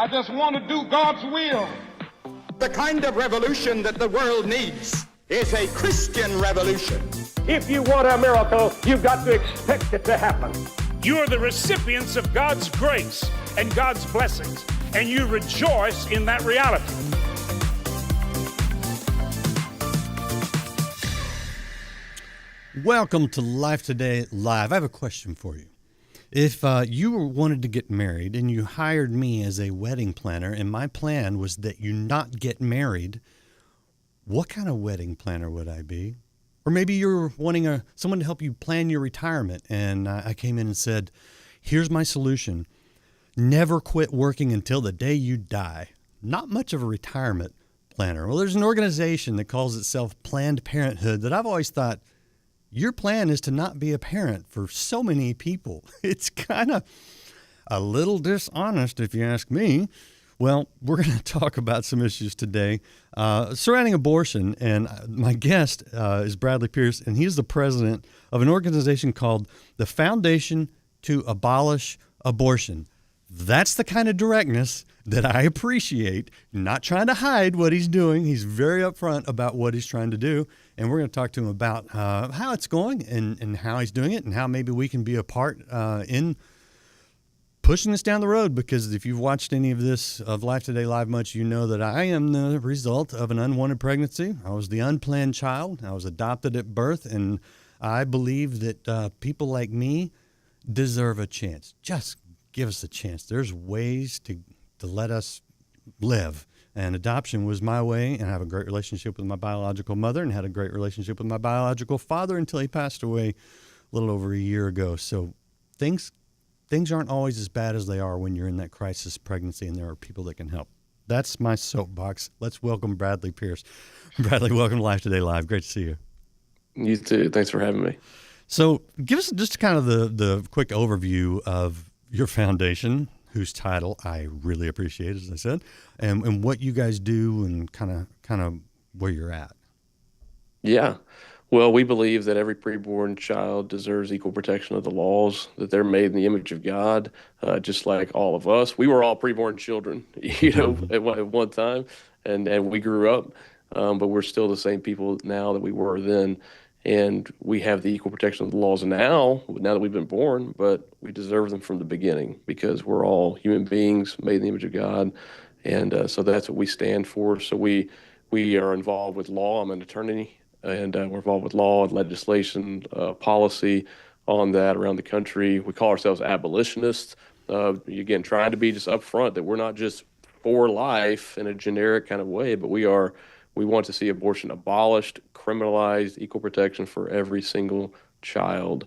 I just want to do God's will. The kind of revolution that the world needs is a Christian revolution. If you want a miracle, you've got to expect it to happen. You are the recipients of God's grace and God's blessings, and you rejoice in that reality. Welcome to Life Today Live. I have a question for you. If you wanted to get married and you hired me as a wedding planner and my plan was that you not get married, what kind of wedding planner would I be? Or maybe you're wanting someone to help you plan your retirement and I came in and said, here's my solution. Never quit working until the day you die. Not much of a retirement planner. Well, there's an organization that calls itself Planned Parenthood that I've always thought, your plan is to not be a parent for so many people. It's kind of a little dishonest if you ask me. Well, we're going to talk about some issues today surrounding abortion. And my guest is Bradley Pierce, and he's the president of an organization called the Foundation To Abolish Abortion. That's the kind of directness that I appreciate, not trying to hide what he's doing. He's very upfront about what he's trying to do. And we're going to talk to him about how it's going and how he's doing it and how maybe we can be a part in pushing this down the road. Because if you've watched any of this of Life Today Live much, you know that I am the result of an unwanted pregnancy. I was the unplanned child. I was adopted at birth. And I believe that people like me deserve a chance. Just give us a chance. There's ways to let us live. And adoption was my way, and I have a great relationship with my biological mother and had a great relationship with my biological father until he passed away a little over a year ago. So things aren't always as bad as they are when you're in that crisis pregnancy and there are people that can help. That's my soapbox. Let's welcome Bradley Pierce. Bradley, welcome to Life Today Live. Great to see you. You too. Thanks for having me. So give us just kind of the quick overview of your foundation, whose title I really appreciate, as I said, and what you guys do and kind of where you're at. Yeah. Well, we believe that every preborn child deserves equal protection of the laws, that they're made in the image of God, just like all of us. We were all preborn children, at one time, and we grew up, but we're still the same people now that we were then. And we have the equal protection of the laws now that we've been born, but we deserve them from the beginning because we're all human beings made in the image of God. And so that's what we stand for. So we are involved with law. I'm an attorney, and we're involved with law and legislation, policy on that around the country. We call ourselves abolitionists, again, trying to be just upfront that we're not just for life in a generic kind of way, but we want to see abortion abolished, criminalized, equal protection for every single child,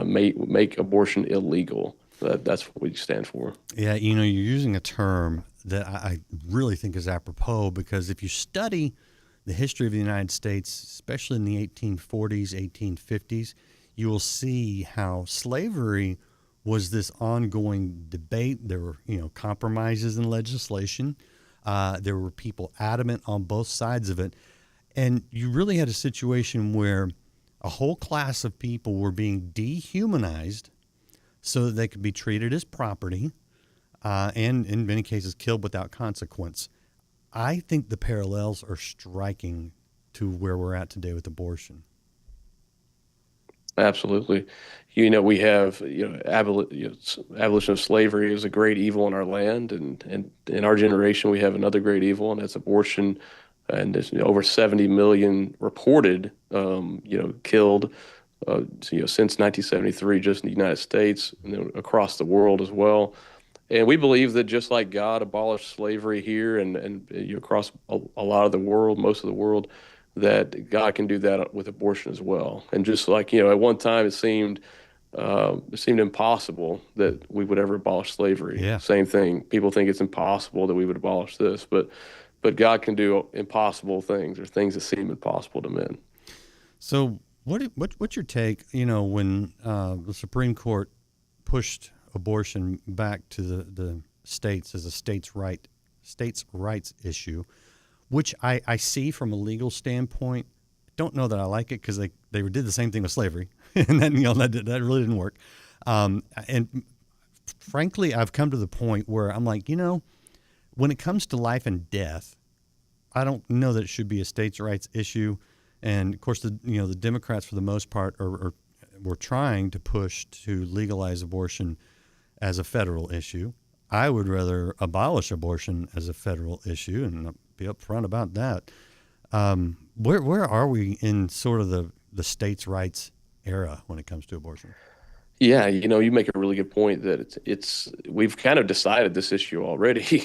make abortion illegal. That's what we stand for. Yeah, you're using a term that I really think is apropos because if you study the history of the United States, especially in the 1840s, 1850s, you will see how slavery was this ongoing debate. There were, compromises in legislation. There were people adamant on both sides of it. And you really had a situation where a whole class of people were being dehumanized so that they could be treated as property and in many cases killed without consequence. I think the parallels are striking to where we're at today with abortion. Absolutely. We have, abolition of slavery is a great evil in our land. And in our generation, we have another great evil, and that's abortion. And there's over 70 million reported, killed, since 1973, just in the United States and across the world as well. And we believe that just like God abolished slavery here and across a lot of the world, most of the world, that God can do that with abortion as well. And just like, at one time it seemed impossible that we would ever abolish slavery. Yeah. Same thing. People think it's impossible that we would abolish this, but God can do impossible things or things that seem impossible to men. So what's your take, when the Supreme Court pushed abortion back to the states as a states' rights issue, which I see from a legal standpoint. Don't know that I like it because they did the same thing with slavery, and then that really didn't work. And frankly, I've come to the point where I'm like, when it comes to life and death, I don't know that it should be a states' rights issue. And of course, the Democrats, for the most part, were trying to push to legalize abortion as a federal issue. I would rather abolish abortion as a federal issue, and I'll be upfront about that. Where are we in sort of the states' rights era when it comes to abortion? Yeah, you make a really good point that we've kind of decided this issue already.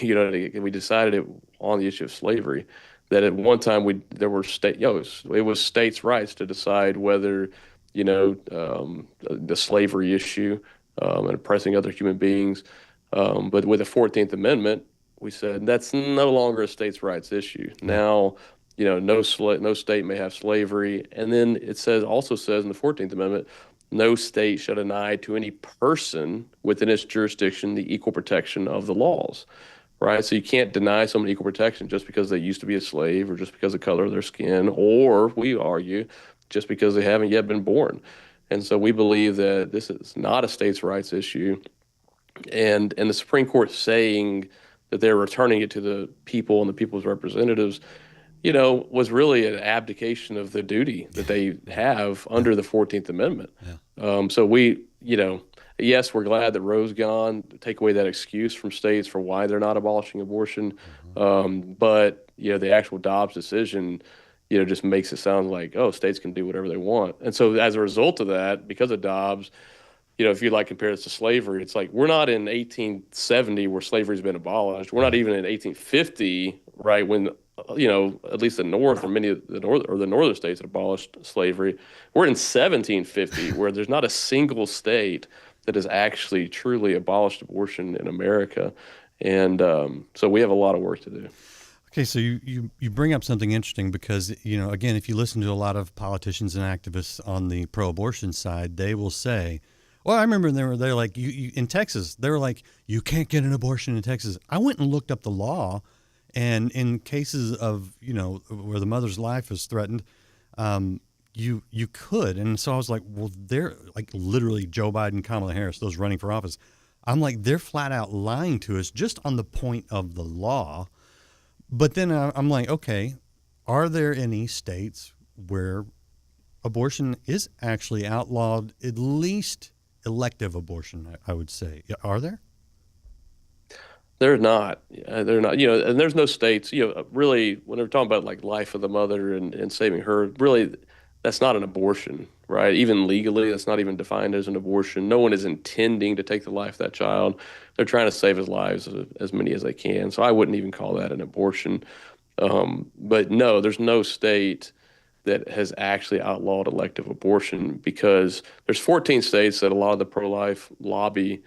We decided it on the issue of slavery. That at one time it was states' rights to decide whether the slavery issue and oppressing other human beings. But with the 14th Amendment, we said that's no longer a states' rights issue. Now, no state may have slavery, and then it also says in the 14th Amendment, no state shall deny to any person within its jurisdiction the equal protection of the laws. Right? So you can't deny someone equal protection just because they used to be a slave or just because of the color of their skin, or we argue just because they haven't yet been born. And so we believe that this is not a states' rights issue. And the Supreme Court saying that they're returning it to the people and the people's representatives, was really an abdication of the duty that they have under the 14th Amendment. Yeah. So yes, we're glad that Roe's gone, take away that excuse from states for why they're not abolishing abortion. But the actual Dobbs decision, just makes it sound like, oh, states can do whatever they want. And so as a result of that, because of Dobbs, if you compare this to slavery, it's like we're not in 1870 where slavery's been abolished. We're not even in 1850, right, when at least the North or many of the northern states had abolished slavery. We're in 1750 where there's not a single state that has actually truly abolished abortion in America. And so we have a lot of work to do. Okay, so you bring up something interesting because, again, if you listen to a lot of politicians and activists on the pro-abortion side, they will say, well, I remember they're like, you in Texas, they were like, you can't get an abortion in Texas. I went and looked up the law, and in cases of, where the mother's life is threatened, you could. And so I was like, well, they're like literally Joe Biden, Kamala Harris, those running for office. I'm like, they're flat out lying to us just on the point of the law. But then I'm like, okay, are there any states where abortion is actually outlawed, at least elective abortion, I would say? Are there? They're not. They're not. And there's no states, really, when we're talking about life of the mother and saving her, really, that's not an abortion, right? Even legally, that's not even defined as an abortion. No one is intending to take the life of that child. They're trying to save his lives, as many as they can. So I wouldn't even call that an abortion. But no, there's no state that has actually outlawed elective abortion because there's 14 states that a lot of the pro-life lobby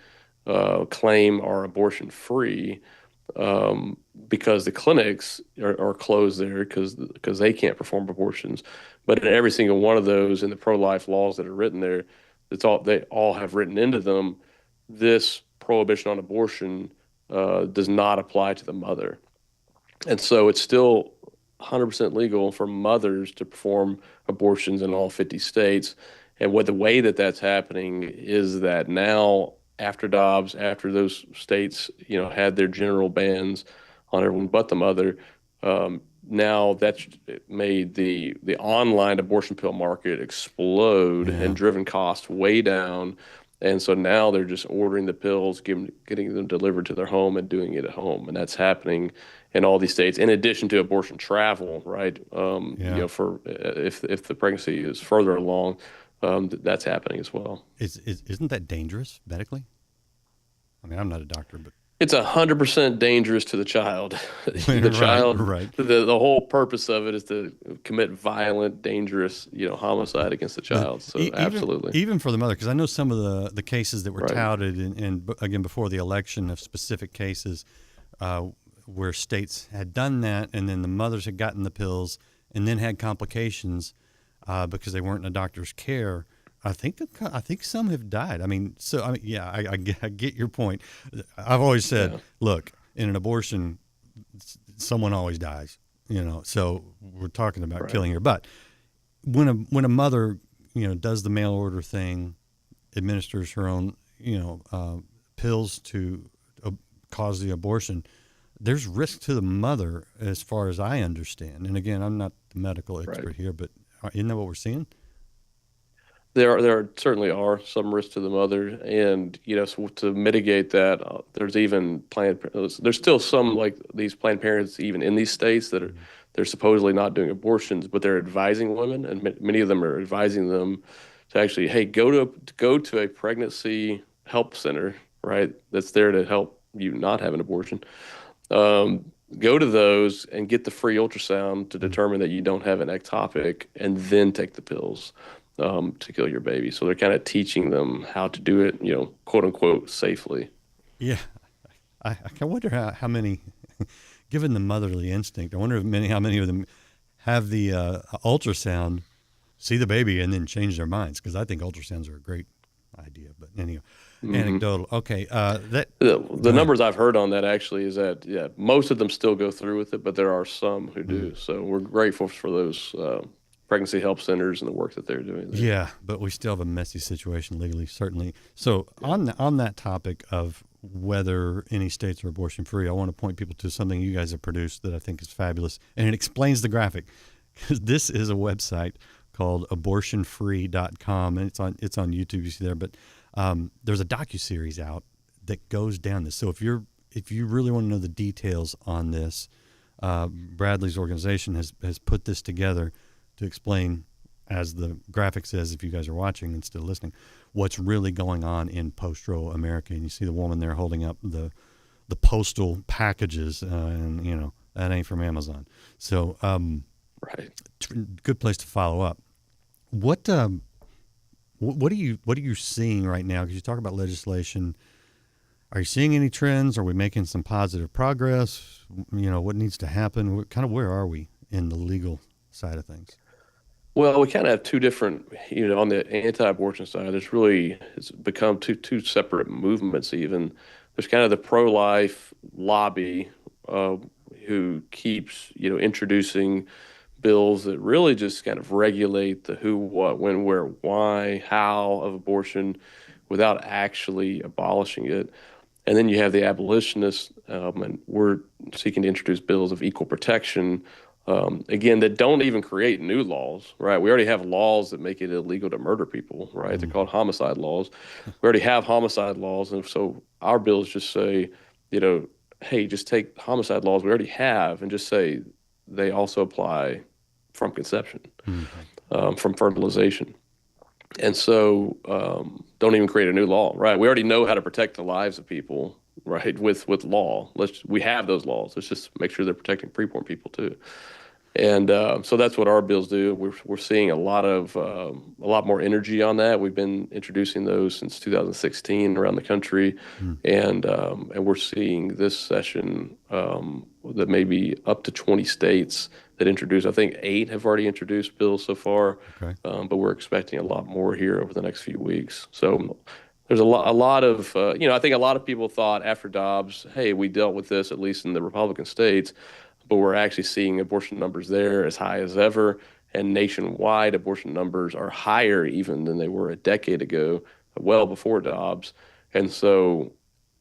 claim are abortion free because the clinics are closed there because they can't perform abortions. But in every single one of those in the pro-life laws that are written there, they all have written into them this prohibition on abortion does not apply to the mother. And so it's still 100% legal for mothers to perform abortions in all 50 states. And the way that that's happening is that now, after Dobbs, after those states, had their general bans on everyone but the mother, now that's made the online abortion pill market explode and driven costs way down. And so now they're just ordering the pills, getting them delivered to their home and doing it at home. And that's happening in all these states, in addition to abortion travel, right? For if the pregnancy is further along, that's happening as well. Isn't that dangerous medically? I mean, I'm not a doctor, but it's 100% dangerous to the child. Right. The whole purpose of it is to commit violent, dangerous, homicide against the child. So absolutely, even for the mother, because I know some of the cases that were touted, and again before the election, of specific cases where states had done that, and then the mothers had gotten the pills, and then had complications because they weren't in a doctor's care. I think some have died. I get your point. I've always said, look, in an abortion, someone always dies. So we're talking about killing her. But when a mother, does the mail order thing, administers her own, pills to cause the abortion, there's risk to the mother as far as I understand. And again, I'm not the medical expert here, but isn't that what we're seeing? There certainly are some risks to the mother, and so to mitigate that, there's even there's still some like these Planned Parenthoods even in these states that are they're supposedly not doing abortions, but they're advising women, and many of them are advising them to actually, hey, go to a pregnancy help center, right? That's there to help you not have an abortion. Go to those and get the free ultrasound to determine that you don't have an ectopic, and then take the pills to kill your baby. So they're kind of teaching them how to do it, quote unquote, safely. Yeah. I wonder how many, given the motherly instinct, I wonder how many of them have the ultrasound, see the baby, and then change their minds. Because I think ultrasounds are a great idea. But anyway, anecdotal. Okay. The numbers I've heard on that actually is that, most of them still go through with it, but there are some who do. So we're grateful for those pregnancy help centers and the work that they're doing there. Yeah, but we still have a messy situation legally, certainly. So on that topic of whether any states are abortion free, I want to point people to something you guys have produced that I think is fabulous, and it explains the graphic. Because this is a website called abortionfree.com, and it's on YouTube. You see there, but there's a docuseries out that goes down this. So if you really want to know the details on this, Bradley's organization has put this together to explain, as the graphic says, if you guys are watching and still listening, what's really going on in post-Roe America. And you see the woman there holding up the postal packages, and that ain't from Amazon. So, right, good place to follow up. What are you seeing right now? Because you talk about legislation. Are you seeing any trends? Are we making some positive progress? What needs to happen? Where are we in the legal side of things? Well, we kind of have two different, on the anti-abortion side, it's become two separate movements even. There's kind of the pro-life lobby who keeps, introducing bills that really just kind of regulate the who, what, when, where, why, how of abortion without actually abolishing it. And then you have the abolitionists, and we're seeking to introduce bills of equal protection, again, that don't even create new laws, right? We already have laws that make it illegal to murder people, right? They're called homicide laws. We already have homicide laws. And so our bills just say, hey, just take homicide laws we already have and just say they also apply from conception, from fertilization. And so don't even create a new law, right? We already know how to protect the lives of people, right, with law. We have those laws. Let's just make sure they're protecting preborn people too. And so that's what our bills do. We're seeing a lot more energy on that. We've been introducing those since 2016 around the country, and we're seeing this session that may be up to 20 states that introduce. I think 8 have already introduced bills so far, okay. But we're expecting a lot more here over the next few weeks. So there's a lot of I think a lot of people thought after Dobbs, hey, we dealt with this at least in the Republican states. But we're actually seeing abortion numbers there as high as ever, and nationwide abortion numbers are higher even than they were a decade ago, well before Dobbs. And so,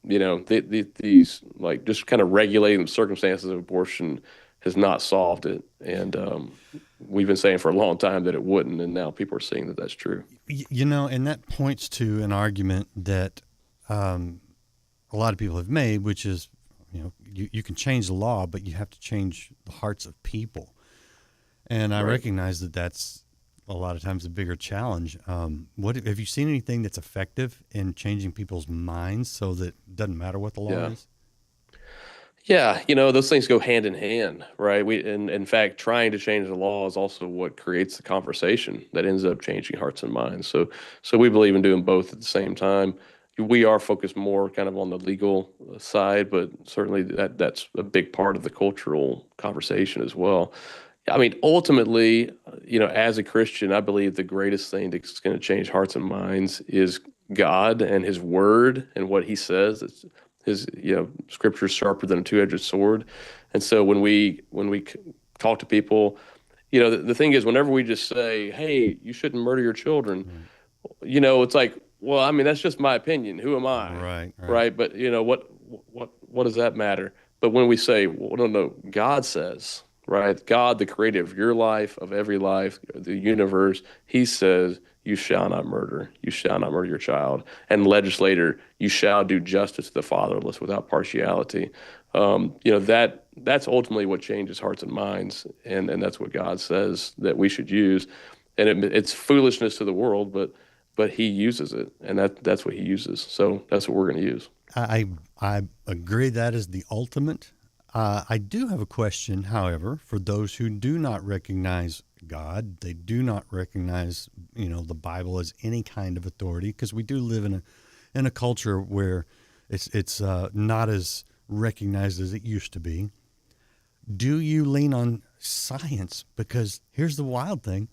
these like just kind of regulating the circumstances of abortion has not solved it. And we've been saying for a long time that it wouldn't, and now people are seeing that that's true. And that points to an argument that a lot of people have made, which is, you can change the law, but you have to change the hearts of people. And I recognize that that's a lot of times a bigger challenge. What have you seen anything that's effective in changing people's minds so that it doesn't matter what the law is? Yeah, those things go hand in hand, right? In fact, trying to change the law is also what creates the conversation that ends up changing hearts and minds. So we believe in doing both at the same time. We are focused more kind of on the legal side, but certainly that's a big part of the cultural conversation as well. I mean, ultimately, as a Christian, I believe the greatest thing that's going to change hearts and minds is God and His Word and what He says. It's His, Scripture is sharper than a two-edged sword. And so when we talk to people, the thing is, whenever we just say, "Hey, you shouldn't murder your children," it's like, well, I mean, that's just my opinion. Who am I? Right. Right. But what does that matter? But when we say, well, no, God says, right? God, the creator of your life, of every life, the universe, he says, you shall not murder. You shall not murder your child. And legislator, you shall do justice to the fatherless without partiality. That's ultimately what changes hearts and minds. And that's what God says that we should use. And it's foolishness to the world, but he uses it. And that's what he uses. So that's what we're going to use. I agree that is the ultimate. I do have a question, however, for those who do not recognize God. They do not recognize, the Bible as any kind of authority, because we do live in a culture where it's not as recognized as it used to be. Do you lean on science? Because here's the wild thing: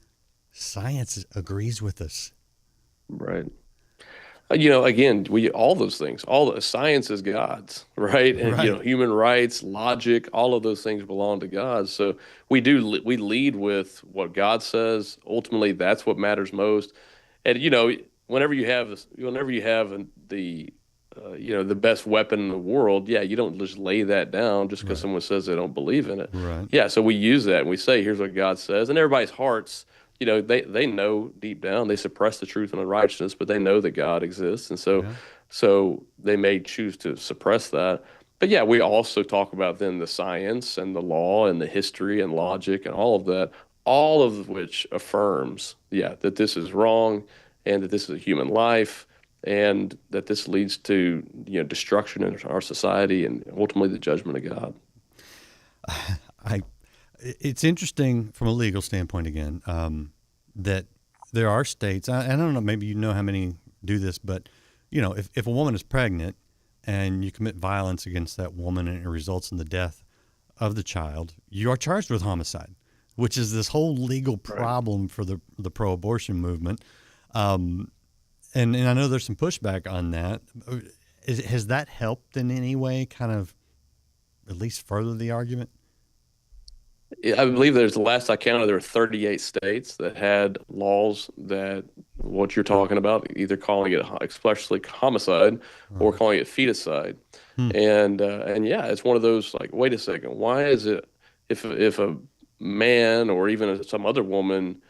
science agrees with us. Right. Again, all those things, all the science is God's, right? And Right. Human rights, logic, all of those things belong to God. So we lead with what God says. Ultimately, that's what matters most. And whenever you have the best weapon in the world, yeah, you don't just lay that down just because someone says they don't believe in it. Right. Yeah, so we use that and we say, here's what God says, and everybody's hearts. They know deep down, they suppress the truth and unrighteousness, but they know that God exists. And so they may choose to suppress that. But yeah, we also talk about then the science and the law and the history and logic and all of that, all of which affirms, that this is wrong and that this is a human life and that this leads to, destruction in our society and ultimately the judgment of God. It's interesting from a legal standpoint again, that there are states, I don't know, maybe how many do this, but if a woman is pregnant and you commit violence against that woman and it results in the death of the child, you are charged with homicide, which is this whole legal problem for the pro-abortion movement. And I know there's some pushback on that. Has that helped in any way kind of at least further the argument? I believe the last I counted, there were 38 states that had laws that what you're talking about, either calling it especially homicide or calling it feticide. And yeah, it's one of those like, wait a second, why is it if a man or even some other woman,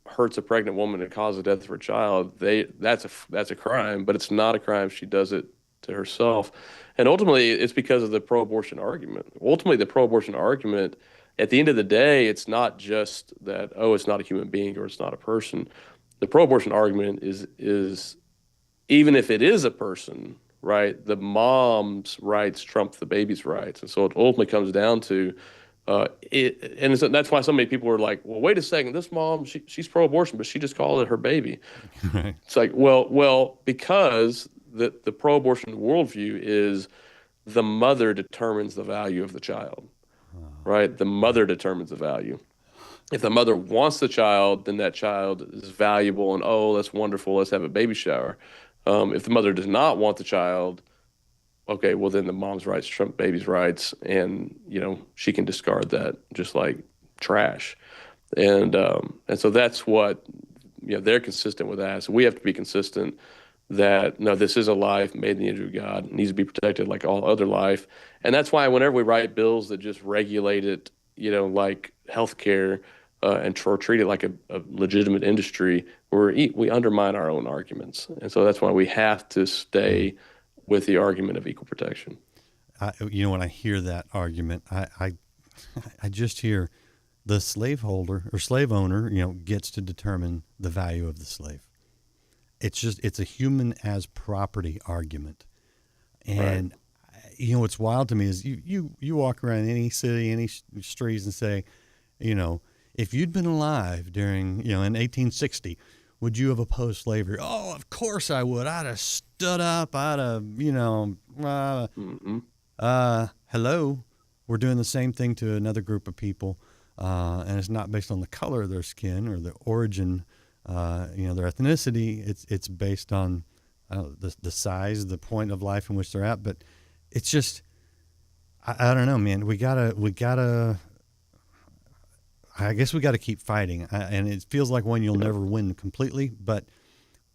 hurts a pregnant woman and causes the death of her child, that's a crime, but it's not a crime if she does it to herself. And ultimately, it's because of the pro-abortion argument. Ultimately, the pro-abortion argument, at the end of the day, it's not just that, it's not a human being or it's not a person. The pro-abortion argument is even if it is a person, right, the mom's rights trump the baby's rights. And so it ultimately comes down to that's why so many people are like, well, wait a second, this mom, she's pro-abortion, but she just called it her baby. Right. It's like, well, because the pro-abortion worldview is the mother determines the value of the child, right? The mother determines the value. If the mother wants the child, then that child is valuable and, that's wonderful, let's have a baby shower. If the mother does not want the child, okay, well then the mom's rights trump baby's rights, and she can discard that just like trash. And so that's what they're consistent with that. So we have to be consistent that no, this is a life made in the image of God. It needs to be protected like all other life. And that's why whenever we write bills that just regulate it, like healthcare, and treat it like a legitimate industry, we undermine our own arguments. And so that's why we have to stay with the argument of equal protection. When I hear that argument, I just hear the slaveholder or slave owner, gets to determine the value of the slave. It's a human as property argument. And, what's wild to me is you walk around any city, any streets and say, if you'd been alive during, in 1860, would you have opposed slavery? Oh, of course I would. I'd have stood up. I'd have, hello, we're doing the same thing to another group of people. And it's not based on the color of their skin or the origin, their ethnicity. It's based on the size, the point of life in which they're at. But it's just, I don't know, man. We gotta. I guess we got to keep fighting, and it feels like one you'll never win completely. But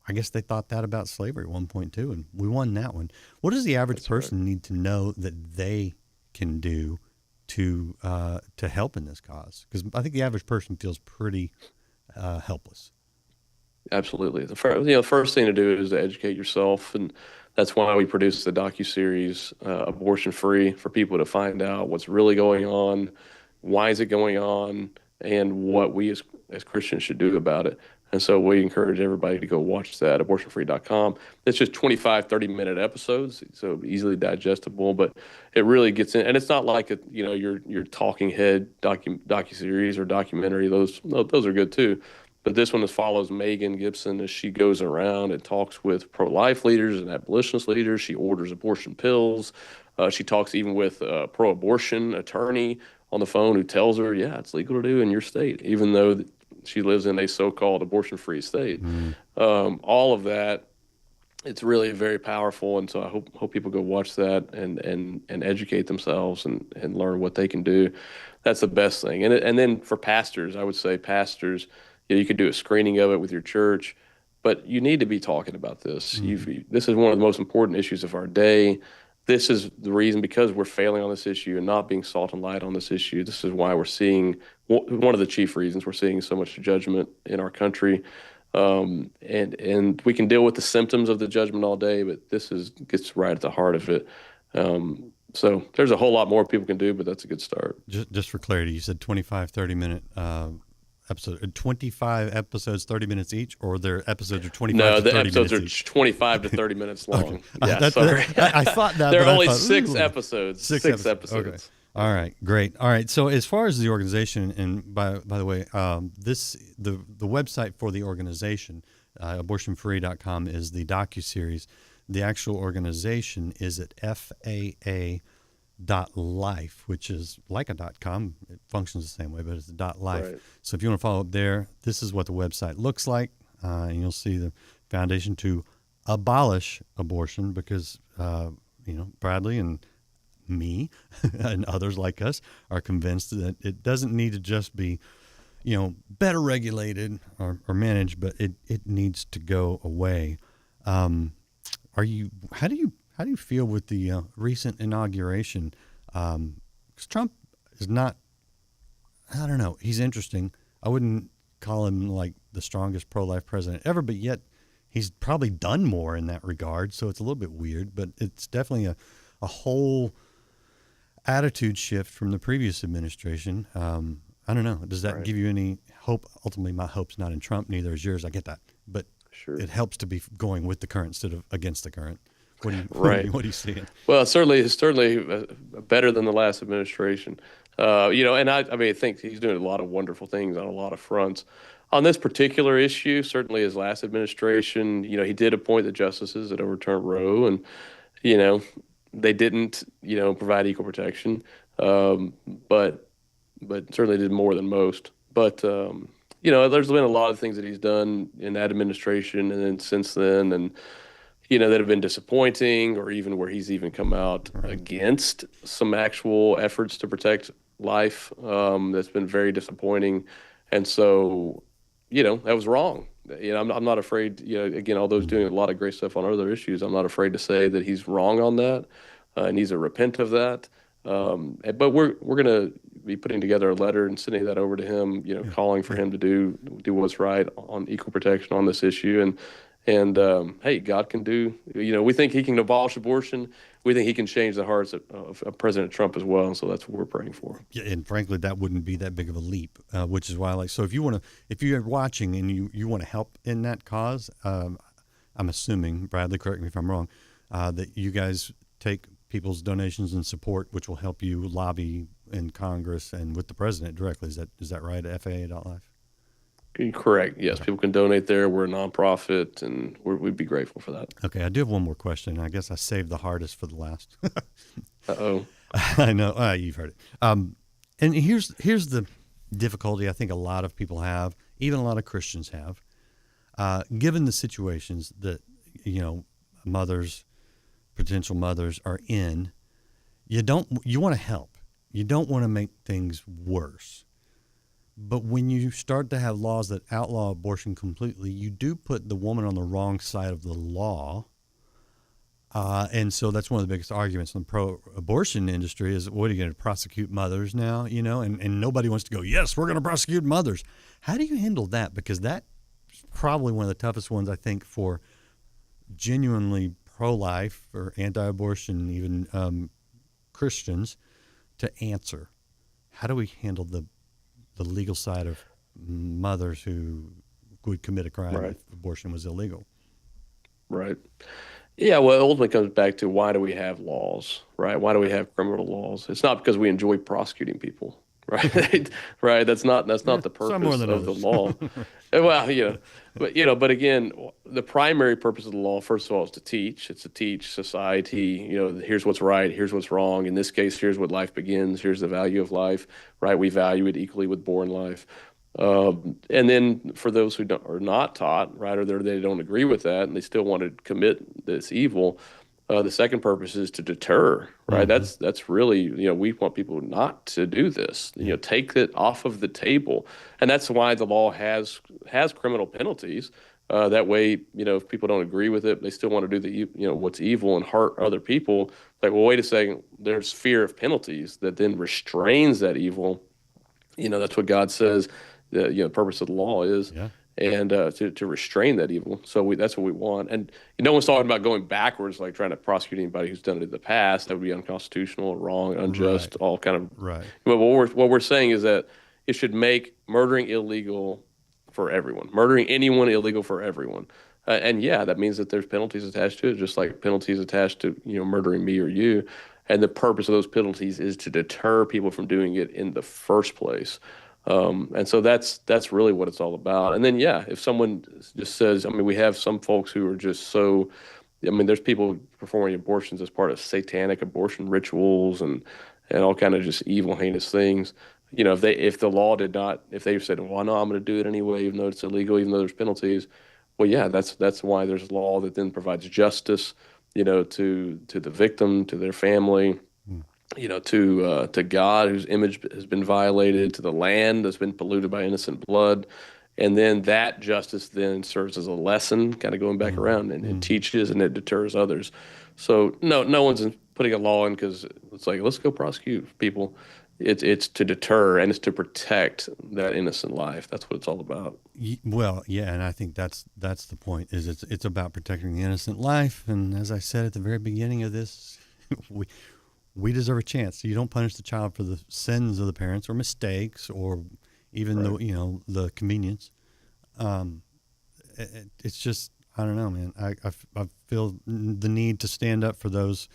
I guess they thought that about slavery at one point too, and we won that one. What does the average person need to know that they can do to help in this cause? Because I think the average person feels pretty helpless. Absolutely. The first thing to do is to educate yourself, and that's why we produce the docuseries Abortion Free, for people to find out what's really going on, why is it going on, and what we as Christians should do about it. And so we encourage everybody to go watch that, abortionfree.com. It's just 25, 30-minute episodes, so easily digestible, but it really gets in. And it's not like your talking head docuseries or documentary. Those are good too. But this one follows Megan Gibson as she goes around and talks with pro-life leaders and abolitionist leaders. She orders abortion pills. She talks even with a pro-abortion attorney on the phone who tells her, yeah, it's legal to do in your state, even though she lives in a so-called abortion-free state. All of that, it's really very powerful. And so I hope people go watch that and educate themselves and learn what they can do. That's the best thing. And then for pastors, I would say pastors, you could do a screening of it with your church, but you need to be talking about this. This is one of the most important issues of our day. This is the reason, because we're failing on this issue and not being salt and light on this issue. This is why we're seeing, one of the chief reasons we're seeing so much judgment in our country. And we can deal with the symptoms of the judgment all day, but this gets right at the heart of it. So there's a whole lot more people can do, but that's a good start. Just for clarity, you said 25, 30-minute episode, 25 episodes, 30 minutes each, or their episodes are 25 to 30 minutes? No, the episodes are 25 to 30 minutes long. Okay. Yeah, sorry. I thought that. There are only 6 episodes. Six episodes. Okay. All right, great. All right, so as far as the organization, and by the way, the website for the organization, abortionfree.com, is the docuseries. The actual organization is at FAA.life, which is like a .com. It functions the same way, but it's a .life. Right. So if you want to follow up there, this is what the website looks like, and you'll see the Foundation to Abolish Abortion, because Bradley and me and others like us are convinced that it doesn't need to just be, better regulated or managed, but it needs to go away. How do you feel with the recent inauguration? Because Trump is not, I don't know, he's interesting. I wouldn't call him like the strongest pro-life president ever, but yet he's probably done more in that regard. So it's a little bit weird, but it's definitely a whole attitude shift from the previous administration. I don't know. Does that give you any hope? Ultimately, my hope's not in Trump, neither is yours. I get that. But sure, it helps to be going with the current instead of against the current. What are you seeing? Well, it's certainly better than the last administration. And I think he's doing a lot of wonderful things on a lot of fronts. On this particular issue, certainly his last administration, he did appoint the justices that overturned Roe, and they didn't, provide equal protection, but certainly did more than most. But there's been a lot of things that he's done in that administration, and then since then, and that have been disappointing, or even where he's even come out against some actual efforts to protect life. That's been very disappointing, and so that was wrong. I'm not afraid. Again, although he's doing a lot of great stuff on other issues, I'm not afraid to say that he's wrong on that. Needs to repent of that. But we're going to be putting together a letter and sending that over to him. Calling for him to do what's right on equal protection on this issue. And hey, God can do. We think He can abolish abortion. We think He can change the hearts of President Trump as well. And so that's what we're praying for. Yeah, and frankly, that wouldn't be that big of a leap, which is why, so if you're watching and you want to help in that cause, I'm assuming, Bradley, correct me if I'm wrong, that you guys take people's donations and support, which will help you lobby in Congress and with the president directly. Is that right? FAA.life. Correct. Yes, people can donate there. We're a nonprofit, and we'd be grateful for that. Okay, I do have one more question. I guess I saved the hardest for the last. Uh-oh. I know. You've heard it. And here's the difficulty I think a lot of people have, even a lot of Christians have, given the situations that, potential mothers are in. You want to help. You don't want to make things worse. But when you start to have laws that outlaw abortion completely, you do put the woman on the wrong side of the law. And so that's one of the biggest arguments in the pro-abortion industry is, what are you going to prosecute mothers now? And nobody wants to go, yes, we're going to prosecute mothers. How do you handle that? Because that's probably one of the toughest ones, I think, for genuinely pro-life or anti-abortion, even Christians, to answer. How do we handle the legal side of mothers who would commit a crime if abortion was illegal? Right. Yeah, well, it ultimately comes back to, why do we have laws, right? Why do we have criminal laws? It's not because we enjoy prosecuting people, right? Right. That's not the purpose of the law. Well, but again, the primary purpose of the law, first of all, is to teach. It's to teach society, here's what's right, here's what's wrong. In this case, here's what life begins. Here's the value of life, right? We value it equally with born life. And then for those who are not taught, right, or they don't agree with that and they still want to commit this evil, the second purpose is to deter, right? Mm-hmm. That's really, we want people not to do this, take it off of the table. And that's why the law has criminal penalties. That way, if people don't agree with it, they still want to do what's evil and hurt other people. Like, well, wait a second, there's fear of penalties that then restrains that evil. That's what God says. The purpose of the law is, and to restrain that evil. So that's what we want. And no one's talking about going backwards, like trying to prosecute anybody who's done it in the past. That would be unconstitutional, wrong, unjust, all kind of. Right. But what we're saying is that it should make murdering illegal for everyone. Murdering anyone illegal for everyone. And that means that there's penalties attached to it, just like penalties attached to murdering me or you. And the purpose of those penalties is to deter people from doing it in the first place. And so that's really what it's all about. And then, if someone just says, we have some folks who are just so, there's people performing abortions as part of satanic abortion rituals and all kind of just evil, heinous things. If the law did not, if they said, well, no, I'm going to do it anyway, even though it's illegal, even though there's penalties. Well, that's why there's law that then provides justice, to the victim, to their family. To God, whose image has been violated, to the land that's been polluted by innocent blood. And then that justice then serves as a lesson, kind of going back around, and it teaches and it deters others. So no one's putting a law in because it's like, let's go prosecute people. It's to deter, and it's to protect that innocent life. That's what it's all about. Well, and I think that's the point, is it's about protecting the innocent life. And as I said at the very beginning of this, we deserve a chance. You don't punish the child for the sins of the parents or mistakes or even the convenience. It's just, I don't know, man. I feel the need to stand up for those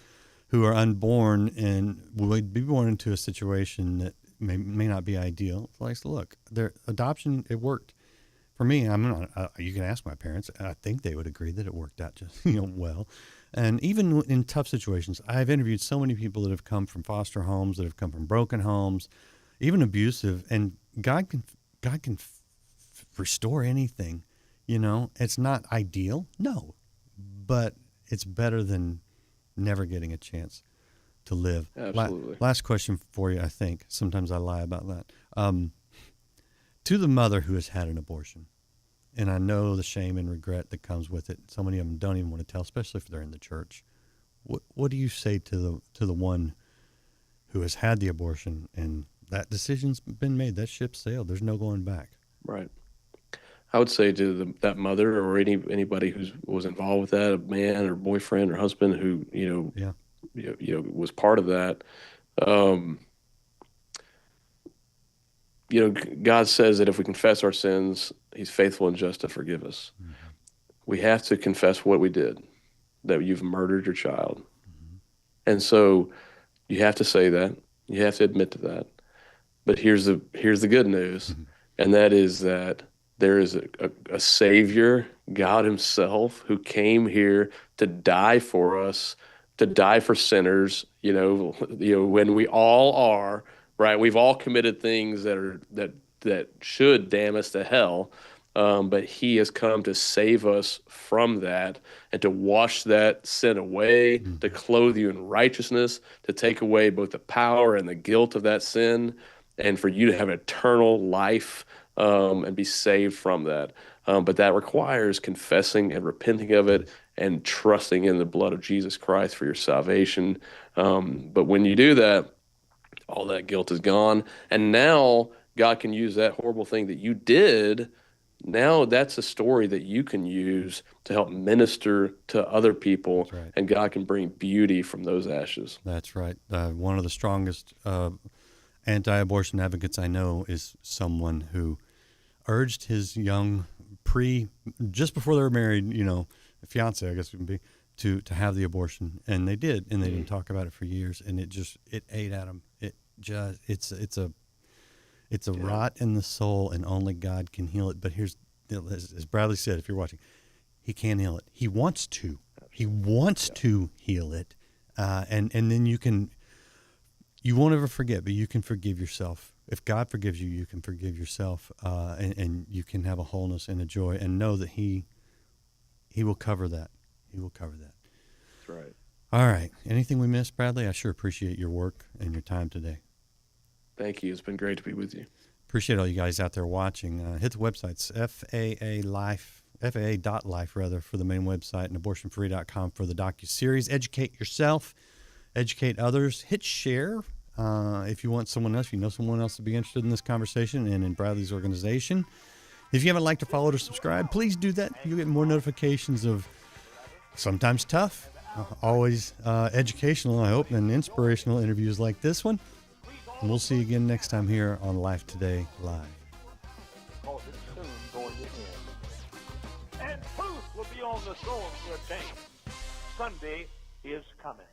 who are unborn and would be born into a situation that may not be ideal. Like, look, their adoption, it worked for me. I'm not. You can ask my parents. I think they would agree that it worked out just well. And even in tough situations, I've interviewed so many people that have come from foster homes, that have come from broken homes, even abusive, and God can restore anything. It's not ideal, no, but it's better than never getting a chance to live. Absolutely. Last question for you, I think. Sometimes I lie about that. To the mother who has had an abortion, and I know the shame and regret that comes with it. So many of them don't even want to tell, especially if they're in the church. What do you say to the one who has had the abortion and that decision's been made, that ship sailed, there's no going back? Right. I would say to that mother or anybody who was involved with that, a man or boyfriend or husband who was part of that. God says that if we confess our sins, He's faithful and just to forgive us. Mm-hmm. We have to confess what we did, that you've murdered your child. Mm-hmm. And so you have to say that. You have to admit to that. But here's the good news, mm-hmm. and that is that there is a Savior, God Himself, who came here to die for us, to die for sinners. When we all are, right? We've all committed things that should damn us to hell, but He has come to save us from that and to wash that sin away, to clothe you in righteousness, to take away both the power and the guilt of that sin. and for you to have eternal life and be saved from that. But that requires confessing and repenting of it and trusting in the blood of Jesus Christ for your salvation. But when you do that, all that guilt is gone. And now God can use that horrible thing that you did. Now that's a story that you can use to help minister to other people. That's right. And God can bring beauty from those ashes. That's right. One of the strongest anti-abortion advocates I know is someone who urged his young just before they were married, fiance, I guess it would be, to have the abortion, and they did, and they didn't talk about it for years, and it ate at them. It's a rot in the soul, and only God can heal it. But here's, as Bradley said, if you're watching, he can't heal it. He wants to. He wants to heal it, and then you won't ever forget, but you can forgive yourself. If God forgives you, you can forgive yourself, and you can have a wholeness and a joy, and know that He will cover that. He will cover that. That's right. All right. Anything we missed, Bradley? I sure appreciate your work and your time today. Thank you. It's been great to be with you. Appreciate all you guys out there watching. Hit the websites, FAA.life for the main website, and abortionfree.com for the docuseries. Educate yourself, educate others. Hit share if you want someone else, if you know someone else to be interested in this conversation and in Bradley's organization. If you haven't liked or followed or subscribed, please do that. You'll get more notifications of sometimes tough, always educational, I hope, and inspirational interviews like this one. And we'll see you again next time here on Life Today Live. Because it's soon going to end. And truth will be on the throne for a day. Sunday is coming.